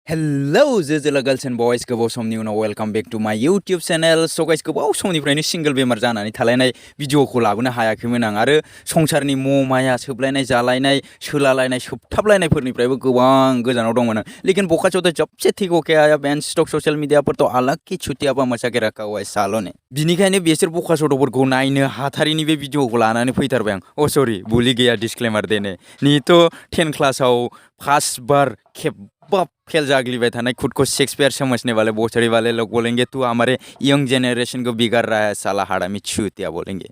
Hello, Zizilla girls and boys. Gobaw समनि उनाव welcome back to my YouTube channel. So guys, गोबाव समनिफ्रायनो single बेमार जानानै थालायनाय भिडिअखौ लाबोनो हायाखैमोन आं आरो संसारनि माया सोबलायनाय जालायनाय सोलालायनाय सोबथाबलायनायफोरनिफ्रायबो गोबां गोजानाव दंमोन आं लेकिन बखाचोदा जब से ठीक होके आया बेन स्टॉक सोशल मीडिया पर तो अलग की छुट्टियाबा मचा के रखा हुआ है सालों ने बिनिखायनो बिसोर बखाचोदाफोरखौ नायनो हाथारिनि बे भिडिअखौ लानानै फैथारबाय आं ओ सरि भुलि गैया डिसक्लेमार देने नीथ' 10 क्लासाव फर्स्ट बार खेब्बाब फेल जागलिबाय थानाय खुद को शेक्सपियर समझने वाले बोचड़ी वाले लोग बोलेंगे तू हमारे यंग जनरेशन को बिगाड़ रहा है साला हाड़ामी छूतिया बोलेंगे।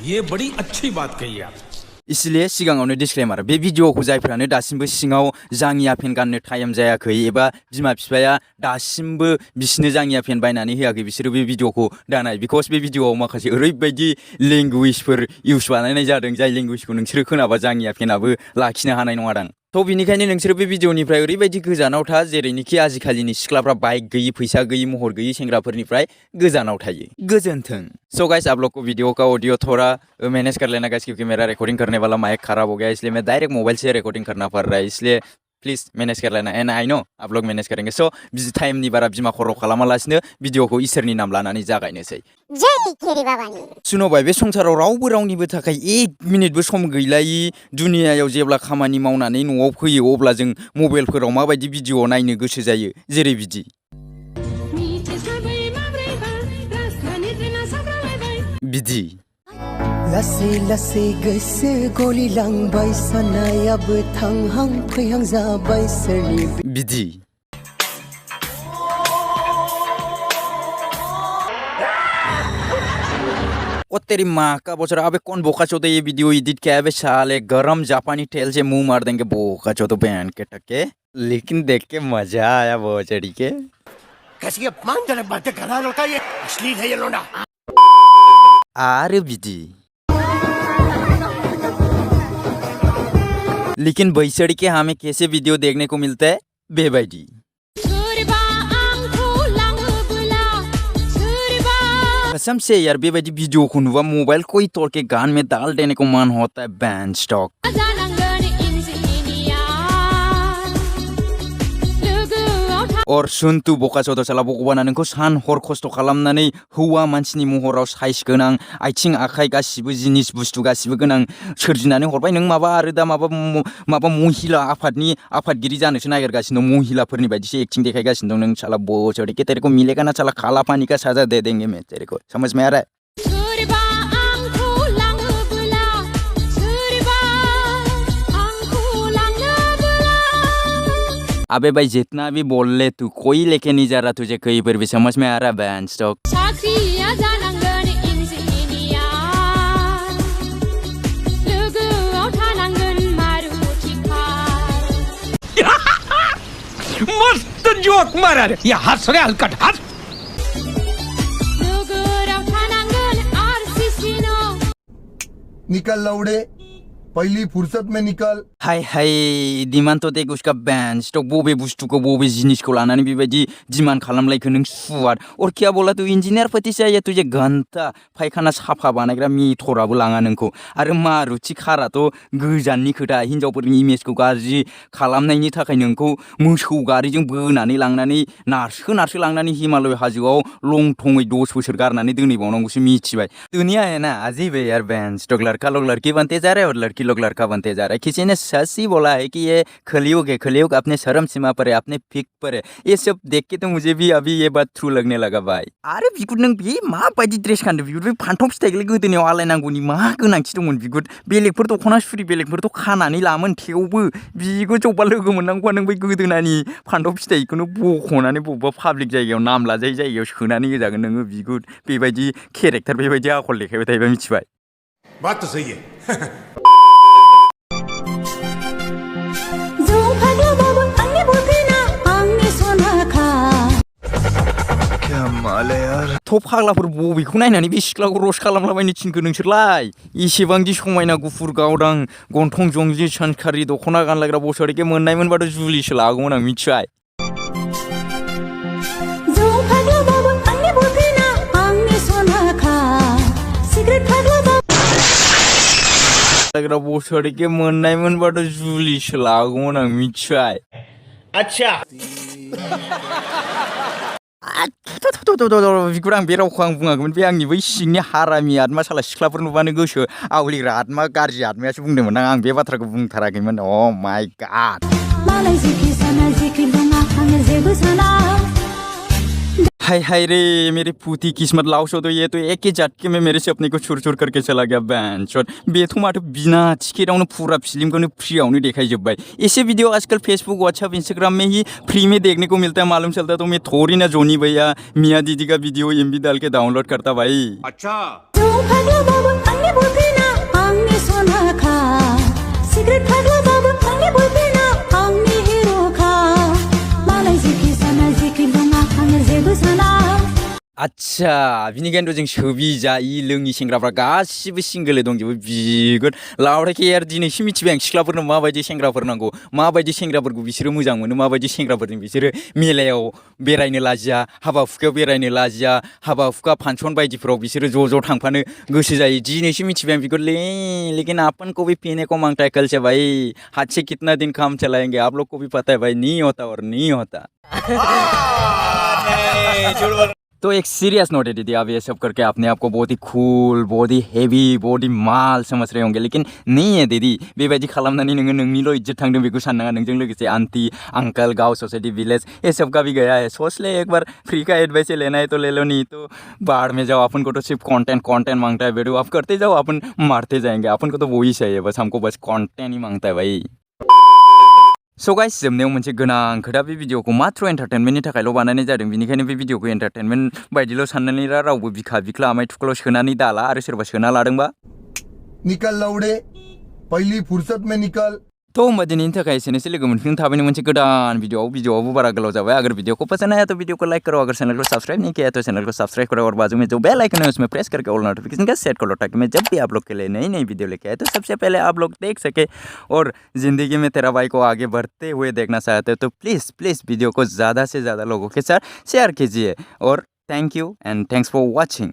ये बड़ी अच्छी बात कही आप। इसलिए सिगाङावनो डिसक्लेमार बे भिडिअखौ जायफ्रानो दासिमबो सिङाव जाङिया पेन गाननो टाइम जायाखै एबा बिमा बिफाया दासिमबो बिसिनो जाङिया पेन बायनानै होआखै बिसोरो बे भिडिअखौ दानाय बिकज बे भिडिअआव माखासे ओरैबायदि लेंगुवेजफोर इउज बानायनाय जादों जाय लेंगुवेजखौ नोंसोरो खोनाबा जाङिया पेनाबो लाखिनो हानाय नङा दां। थ' बिनिखायनो नोंसोरो बे भिडिअनिफ्राय ओरैबायदि गोजानाव था जेरैनिखि आजिखालिनि सिख्लाफ्रा बाइक गैयि फैसा गैयि महर गैयि सेंग्राफोरनिफ्राय गोजानाव थायो गोजोन्थों। सो गाइस आप लोग को वीडियो का ऑडियो थोड़ा मैनेज कर लेना गाइस क्योंकि मेरा रिकॉर्डिंग करने वाला माइक खराब हो गया इसलिए मैं डायरेक्ट मोबाइल से रिकॉर्डिंग करना पड़ रहा है इसलिए प्लीज मैनेज कर लेना एंड आई नो आप लोग मैनेज करेंगे। सो बिजि टाइमनि बारा बिमा खर' खालामालासिनो भिडिअखौ इसोरनि नाम लानानै जागायनोसै। जय केरी बाबानि। सुनबाय बे संसाराव रावबो रावनिबो थाखाय 1 मिनिटबो सम गैलायि दुनियायाव जेब्ला खामानि मावनानै न'आव फैयो अब्ला जों मबाइलफोराव माबायदि भिडिअ नायनो गोसो जायो जेरै बिदि बिदि लासै लासै गोसो गलिलांबाय साननायाबो थांहां फैहां जाबाय सोरनि बिदि ओ तेरी माँ का बोचरा अबे कौन बोकाचोदा ये वीडियो एडिट किया है बे साले गरम जापानी तेल से मुंह मार देंगे बोकाचोदा बहन के टके लेकिन देख के मजा आया बोचड़ी के कैसी अपमानजनक बातें कर रहा लड़का ये अश्लील है ये लोंडा। आरे बिजी लेकिन बैसड़ी के हमें कैसे वीडियो देखने को मिलता है बेबाइडी कसम से यार बेबाइडी वीडियो को नुवा मोबाइल कोई तोड़ के गान में डाल देने को मन होता है बैन स्टॉक। और सुन तू बखाचोदा साला भगवाना नोंखौ सान हर खस्थ' खालामनानै हौवा मानसिनि महराव साइज गोनां आथिं आखाइ गासिबो जिनिस बुस्थु गासिबो गोनां सोरजिनानै हरबाय नों माबा आरो दा माबा महिला आफादनि आफादगिरि जानोसो नागिरगासिनो दं महिलाफोरनि बायदिसो एक्टिं देखायगासिनो दं नों साला बोचड़ी के तेरे को मिलेगा ना साला काला पानी का सजा दे देंगे मैं तेरे को समझ में आ रहा है। अबे भाई जितना भी बोल ले तू कोई लेके नहीं जा रहा तुझे कहीं पर भी समझ में आ रहा बैन स्टॉक। मस्त जोक मारा रे ये हंस रे हलकट हंस। निकल लौड़े पहली फुर्सत में निकल। हाय हाय डिमांड तो देख उसका बैन स्टॉक बबे बुस्तुको बबे जिनिसको लानानै बेबायदि डिमांड खालामलायखो नों सुवार और क्या बोला तू इंजीनियर पति चाहिए तुझे घंटा फायखाना साफा बानायग्रा मिथराबो लाङा नोंखौ आरो मारुति खाराथ' गोजाननि खोथा हिनजावफोरनि इमेजखौ गाज्रि खालामनायनि थाखाय नोंखौ मोसौ गारिजों बोनानै लांनानै नारसो लांनानै हिमालय हाजोआव लंथङै 10 बोसोर गारनानै दोनहैबावनांगौसो मिथिबाय। दुनिया है ना अजीब है यार बैन स्टॉक लड़का लोग लड़की बनते जा रहे हैं और लड़की लोग लड़का बनते जा रहा है। किसी ने सच ही बोला है कि ये कलयुग है कलयुग अपने शर्म सीमा पर है अपने फिक पर है। ये सब देख के तो मुझे भी अभी ये बात ट्रू लगने लगा भाई। अरे बिगुर नों बे माबायदि ड्रेस गानदों बिगुर बे फान्थाव फिथाइखौलाय गोदोनायाव आलायनांगौनि मा गोनांथि दंमोन बिगुर बेलेगफोर दख'ना सुरि बेलेगफोरथ' खानानै लामोन थेवबो बिगुर जब्बा लोगो मोननांगौआ नों बै गोदोनानि फान्थाव फिथाइखौनो बख'नानै बबेबा पाब्लिक जायगायाव नाम लाजायै जायगायाव सोनानै होजागोन नोङो बिगुर बेबायदि केरेक्टार बेबायदि आखल देखायबाय थायोबा मिथिबाय। बात तो सही है। क्या माल है यार। थ' फाग्लाफोर बबेखौ नायनानै बे सिख्लाखौ रस खालामलाबायनो थिनखो नोंसोरलाय एसेबांदि समायना गुफुर गावदां गन्थं जंजि सानखारि दख'ना गानलायग्रा बोसोरके मोननायमोनबाथ' जुलिसो लागौमोन आं मिथिबाय। बोसोरके मोननायमोनबाथ' जुलिसो लागौमोन आं मिथिबाय। अच्छा बेखौ आं बे रावखौ आं बुङाखैमोन बे आंनि बै सिंनि हारामि आत्मा साला सिख्लाफोर नुबानो गोसो आवलिग्रा आत्मा गाज्रि आत्मायासो बुंदोंमोन आं बे बाथ्राखौ बुंथाराखैमोन अ माय गॉड हाय हाय रे मेरी पूती किस्मत लाओ तो ये तो एक ही झटके में मेरे सपने को छुर छुर करके चला गया बैंचोद बेथ' माथो बिना टिकेटावनो पूरा फिल्म को फ्रीयावनो देखायजोब्बाय ऐसे वीडियो आजकल फेसबुक व्हाट्सएप इंस्टाग्राम में ही फ्री में देखने को मिलता है मालूम चलता तो मैं थोड़ी ना जोनी भैया मियाँ दीदी का वीडियो एमबी डाल के डाउनलोड करता भाई अच्छा आच्छा बिनिखायनोथ' जों सोबि जायि लोङि सेंग्राफ्रा गासिबो सिंगोलै दंजोबो बिगोद लावरायखे यार दिनैसो मिथिबाय आं सिख्लाफोरनो माबायदि सेंग्राफोर नांगौ माबायदि सेंग्राफोरखौ बिसोरो मोजां मोनो माबायदि सेंग्राफोरजों बिसोरो मेलायाव बेरायनो लाजिया हाबा हुखायाव बेरायनो लाजिया हाबा हुखा फांसन बायदिफोराव बिसोरो ज' थांफानो गोसो जायो दिनैसो मिथिबाय आं बिगोद लेकिन अपन को भी पीने को मांगता है कल से भाई हाथ से कितना दिन काम चलाएंगे आप लोग को भी पता है भाई नहीं होता और नहीं होता तो एक सीरियस नोट है दीदी आप ये सब करके अपने आप को बहुत ही कूल बहुत ही हेवी बहुत ही माल समझ रहे होंगे लेकिन नहीं है दीदी बेबायदि खालामनानै नोङो नोंनिल' इज्जत थांदों बेखौ साननाङा नोंजों लोगोसे आंटी अंकल गांव सोसाइटी विलेज ये सब का भी गया है सोच ले एक बार फ्री का एडवाइस लेना है तो ले लो नहीं तो बाढ़ में जाओ अपन को तो सिर्फ कंटेंट मांगता है वीडियो आप करते जाओ अपन मारते जाएंगे अपन को तो वही चाहिए बस हमको बस कंटेंट ही मांगता है भाई सो गाइस जोबनायाव मोनसे गोनां खोथा बे भिडिअखौ मात्र एन्टारटेनमेन्टनि थाखायल' बानायनाय जादों बेनिखायनो बे भिडिअखौ एन्टारटेनमेन्ट बायदिल' साननानै रावबो बिखा बिख्ला आमाय थुख्ल' सोनानै दाला आरो सोरबा सोना लादोंबा निकाल लौड़े पहली फुर्सत में निकाल तो होमबा दिनैनि थाखाय एसेनोसै लोगो मोनफिन थाबैनो मोनसे गोदान भिडिअआवबो बारा गोलाव जाबाय अगर वीडियो को पसंद आया तो वीडियो को लाइक करो अगर चैनल को सब्सक्राइब नहीं किया तो चैनल को सब्सक्राइब करो और बाजू में जो बेल आइकन है उसमें प्रेस करके ऑल नोटिफिकेशन का सेट कर लो ताकि मैं जब भी आप लोग के लिए नई वीडियो लेके आए तो सबसे पहले आप लोग देख सके और ज़िंदगी में तेरा भाई को आगे बढ़ते हुए देखना चाहते हो तो प्लीज़ वीडियो को ज़्यादा से ज़्यादा लोगों के साथ शेयर कीजिए और thank you and thanks for watching